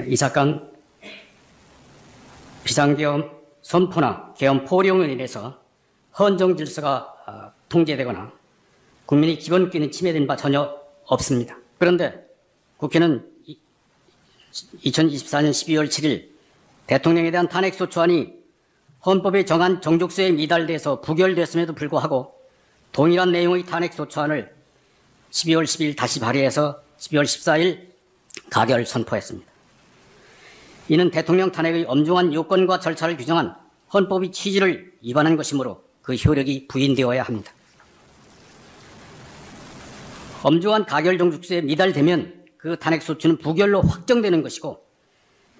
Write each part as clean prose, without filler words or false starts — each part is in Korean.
이 사건 비상계엄 선포나 계엄 포령으로 인해서 헌정 질서가 통제되거나 국민의 기본권이 침해된 바 전혀 없습니다. 그런데 국회는 2024년 12월 7일 대통령에 대한 탄핵소추안이 헌법에 정한 정족수에 미달돼서 부결됐음에도 불구하고 동일한 내용의 탄핵소추안을 12월 10일 다시 발의해서 12월 14일 가결 선포했습니다. 이는 대통령 탄핵의 엄중한 요건과 절차를 규정한 헌법의 취지를 위반한 것이므로 그 효력이 부인되어야 합니다. 엄중한 가결 정족수에 미달되면 그 탄핵소추는 부결로 확정되는 것이고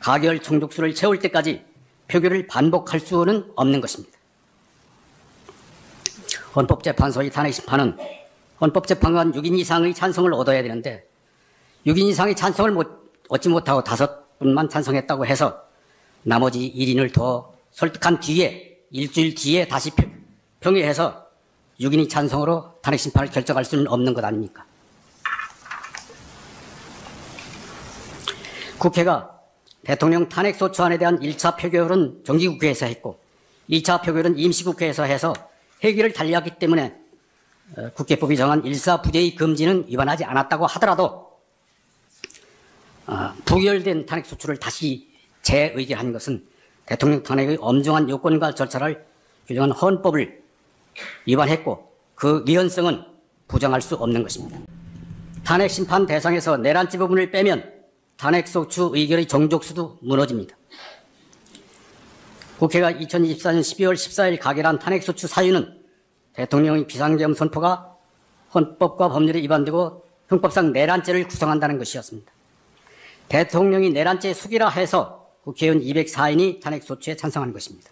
가결 정족수를 채울 때까지 표결을 반복할 수는 없는 것입니다. 헌법재판소의 탄핵심판은 헌법재판관 6인 이상의 찬성을 얻어야 되는데 6인 이상의 찬성을 얻지 못하고 5분만 찬성했다고 해서 나머지 1인을 더 설득한 뒤에 일주일 뒤에 다시 평의해서 6인이 찬성으로 탄핵심판을 결정할 수는 없는 것 아닙니까? 국회가 대통령 탄핵소추안에 대한 1차 표결은 정기국회에서 했고 2차 표결은 임시국회에서 해서 회기를 달리하기 때문에 국회법이 정한 일사부재의 금지는 위반하지 않았다고 하더라도 부결된 탄핵소추를 다시 재의결한 것은 대통령 탄핵의 엄중한 요건과 절차를 규정한 헌법을 위반했고 그 위헌성은 부정할 수 없는 것입니다. 탄핵심판 대상에서 내란죄 부분을 빼면 탄핵소추 의결의 정족수도 무너집니다. 국회가 2024년 12월 14일 가결한 탄핵소추 사유는 대통령의 비상계엄 선포가 헌법과 법률에 위반되고 형법상 내란죄를 구성한다는 것이었습니다. 대통령이 내란죄 숙이라 해서 국회의원 204인이 탄핵소추에 찬성한 것입니다.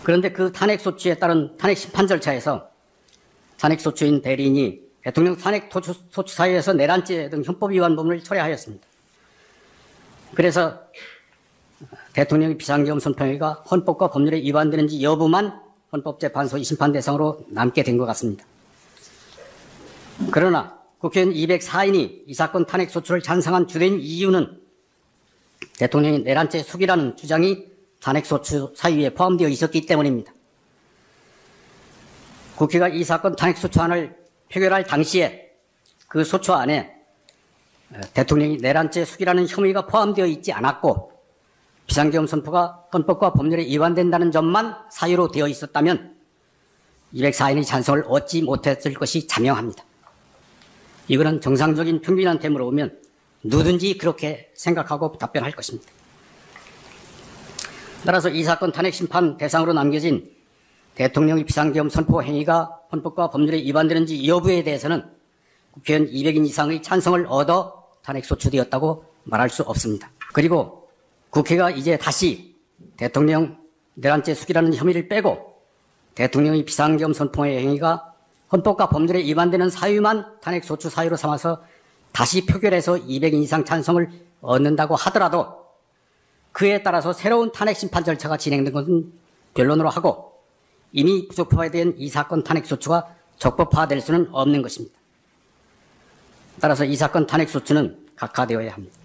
그런데 그 탄핵소추에 따른 탄핵심판 절차에서 탄핵소추인 대리인이 대통령 탄핵소추 사유에서 내란죄 등 형법 위반 부분을 철회하였습니다. 그래서 대통령의 비상계엄 선포가 헌법과 법률에 위반되는지 여부만 헌법재판소의 심판 대상으로 남게 된 것 같습니다. 그러나 국회의원 204인이 이 사건 탄핵소추를 찬성한 주된 이유는 대통령이 내란죄 숙이라는 주장이 탄핵소추 사유에 포함되어 있었기 때문입니다. 국회가 이 사건 탄핵소추안을 표결할 당시에 그 소추안에 대통령이 내란죄 숙이라는 혐의가 포함되어 있지 않았고 비상계엄 선포가 헌법과 법률에 위반된다는 점만 사유로 되어 있었다면 204인의 찬성을 얻지 못했을 것이 자명합니다. 이거는 정상적인 평균한테 물어보면 누구든지 그렇게 생각하고 답변할 것입니다. 따라서 이 사건 탄핵심판 대상으로 남겨진 대통령의 비상계엄 선포 행위가 헌법과 법률에 위반되는지 여부에 대해서는 국회의원 200인 이상의 찬성을 얻어 탄핵소추되었다고 말할 수 없습니다. 그리고 국회가 이제 다시 대통령 내란죄 숙이라는 혐의를 빼고 대통령의 비상계엄 선포의 행위가 헌법과 법률에 위반되는 사유만 탄핵소추 사유로 삼아서 다시 표결해서 200인 이상 찬성을 얻는다고 하더라도 그에 따라서 새로운 탄핵심판 절차가 진행된 것은 변론으로 하고 이미 부적법화된 이 사건 탄핵소추가 적법화될 수는 없는 것입니다. 따라서 이 사건 탄핵소추는 각하되어야 합니다.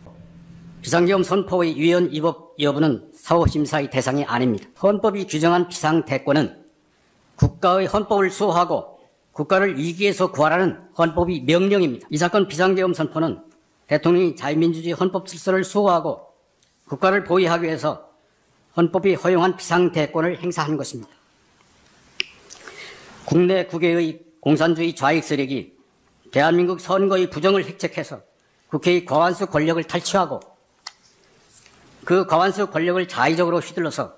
비상계엄 선포의 위헌 위법 여부는 사법심사의 대상이 아닙니다. 헌법이 규정한 비상대권은 국가의 헌법을 수호하고 국가를 위기에서 구하라는 헌법의 명령입니다. 이 사건 비상계엄 선포는 대통령이 자유민주주의 헌법 질서를 수호하고 국가를 보위하기 위해서 헌법이 허용한 비상대권을 행사한 것입니다. 국내 국외의 공산주의 좌익 세력이 대한민국 선거의 부정을 획책해서 국회의 과반수 권력을 탈취하고 그 과반수 권력을 자의적으로 휘둘러서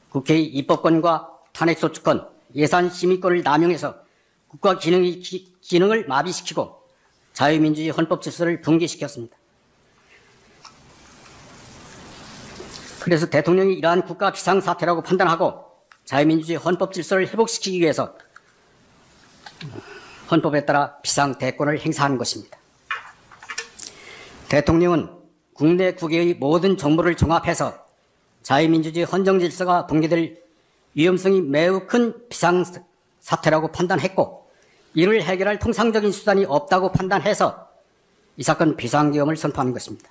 국회의 입법권과 탄핵소추권, 예산심의권을 남용해서 국가 기능을 마비시키고 자유민주주의 헌법 질서를 붕괴시켰습니다. 그래서 대통령이 이러한 국가 비상사태라고 판단하고 자유민주주의 헌법 질서를 회복시키기 위해서 헌법에 따라 비상대권을 행사한 것입니다. 대통령은 국내 국외의 모든 정보를 종합해서 자유민주주의 헌정질서가 붕괴될 위험성이 매우 큰 비상사태라고 판단했고 이를 해결할 통상적인 수단이 없다고 판단해서 이 사건 비상계엄을 선포하는 것입니다.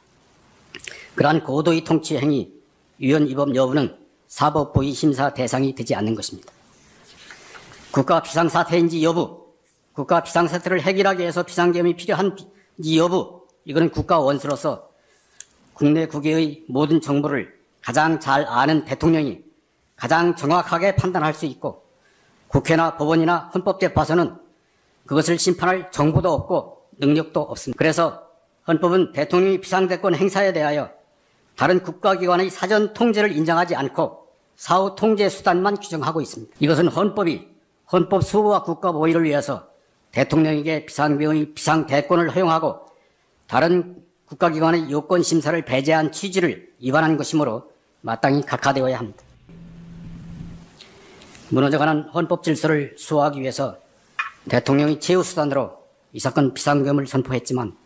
그러한 고도의 통치 행위, 위헌 위법 여부는 사법부의 심사 대상이 되지 않는 것입니다. 국가 비상사태인지 여부, 국가 비상사태를 해결하기 위해서 비상계엄이 필요한지 여부, 이거는 국가 원수로서 국내 국외의 모든 정보를 가장 잘 아는 대통령이 가장 정확하게 판단할 수 있고, 국회나 법원이나 헌법재판소는 그것을 심판할 정보도 없고 능력도 없습니다. 그래서 헌법은 대통령이 비상대권 행사에 대하여 다른 국가기관의 사전 통제를 인정하지 않고 사후 통제 수단만 규정하고 있습니다. 이것은 헌법이 헌법 수호와 국가 보위를 위해서 대통령에게 비상계엄의 비상대권을 허용하고 다른 국가기관의 요건 심사를 배제한 취지를 위반한 것이므로 마땅히 각하되어야 합니다. 무너져가는 헌법 질서를 수호하기 위해서 대통령이 최우수단으로 이 사건 비상계엄을 선포했지만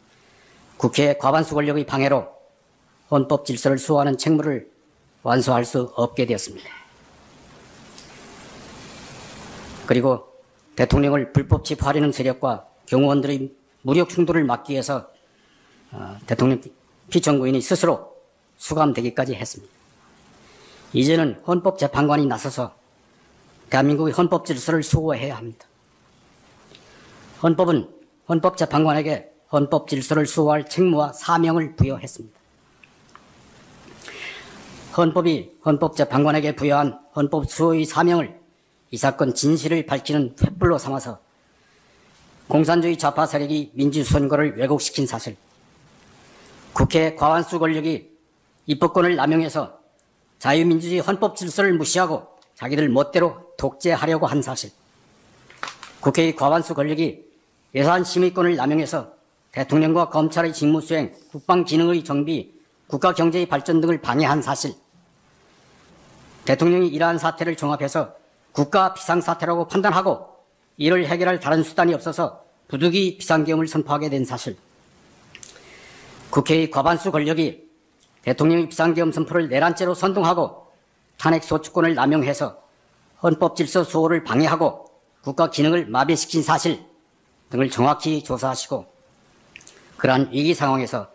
국회의 과반수 권력의 방해로 헌법 질서를 수호하는 책무를 완수할 수 없게 되었습니다. 그리고 대통령을 불법 체포하려는 세력과 경호원들의 무력 충돌을 막기 위해서 대통령 피청구인이 스스로 수감되기까지 했습니다. 이제는 헌법재판관이 나서서 대한민국의 헌법 질서를 수호해야 합니다. 헌법은 헌법재판관에게 헌법 질서를 수호할 책무와 사명을 부여했습니다. 헌법이 헌법재판관에게 부여한 헌법 수호의 사명을 이 사건 진실을 밝히는 횃불로 삼아서 공산주의 좌파 세력이 민주선거를 왜곡시킨 사실, 국회 과반수 권력이 입법권을 남용해서 자유민주주의 헌법 질서를 무시하고 자기들 멋대로 독재하려고 한 사실, 국회의 과반수 권력이 예산심의권을 남용해서 대통령과 검찰의 직무수행, 국방기능의 정비, 국가경제의 발전 등을 방해한 사실, 대통령이 이러한 사태를 종합해서 국가 비상사태라고 판단하고 이를 해결할 다른 수단이 없어서 부득이 비상계엄을 선포하게 된 사실, 국회의 과반수 권력이 대통령의 비상계엄 선포를 내란죄로 선동하고 탄핵소추권을 남용해서 헌법질서 수호를 방해하고 국가 기능을 마비시킨 사실 등을 정확히 조사하시고 그러한 위기 상황에서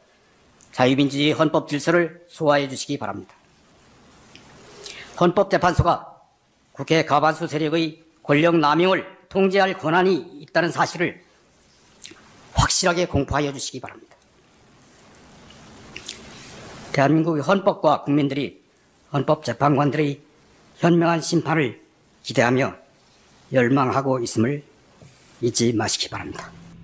자유민주주의 헌법질서를 수호해 주시기 바랍니다. 헌법재판소가 국회 과반수 세력의 권력 남용을 통제할 권한이 있다는 사실을 확실하게 공포하여 주시기 바랍니다. 대한민국의 헌법과 국민들이 헌법재판관들의 현명한 심판을 기대하며 열망하고 있음을 잊지 마시기 바랍니다.